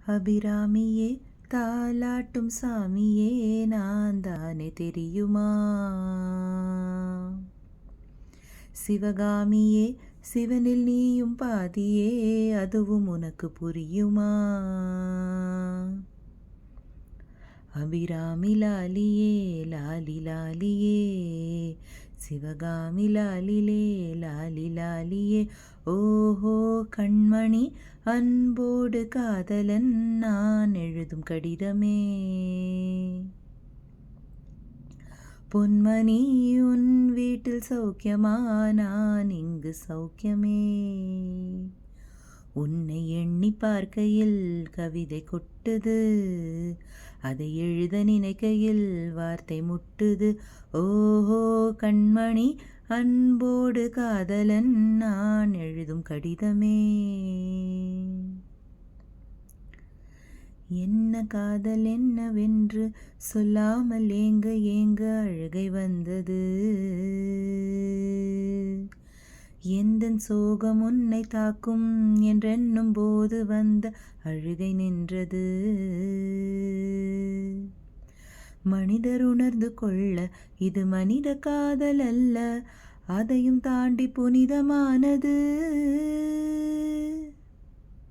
அபிராமியே தாலாட்டும் சாமியே நான் தானே தெரியுமா? சிவகாமியே சிவனில் நீயும் பாதியே அதுவும் உனக்கு புரியுமா? அபிராமி லாலியே லாலி லாலியே சிவகாமி லாலிலே லாலி லாலியே. ஓஹோ கண்மணி அன்போடு காதலன் நான் எழுதும் கடிதமே. பொன்மணி உன் வீட்டில் சௌக்கியமா? நான் இங்கு சௌக்கியமே. உன்னை எண்ணி பார்க்கையில் கவிதை கொட்டுது, அதை எழுத நினைக்கையில் வார்த்தை முட்டுது. ஓஹோ கண்மணி அன்போடு காதலன் நான் எழுதும் கடிதமே. என்ன காதல் என்னவென்று சொல்லாமல் ஏங்க ஏங்க அழுகை வந்தது. எந்தன் சோகம் உன்னை தாக்கும் என்றென்னும் போது வந்த அழுகை நின்றது. மனிதர் உணர்ந்து கொள்ள இது மனித காதல் அல்ல, அதையும் தாண்டி புனிதமானது.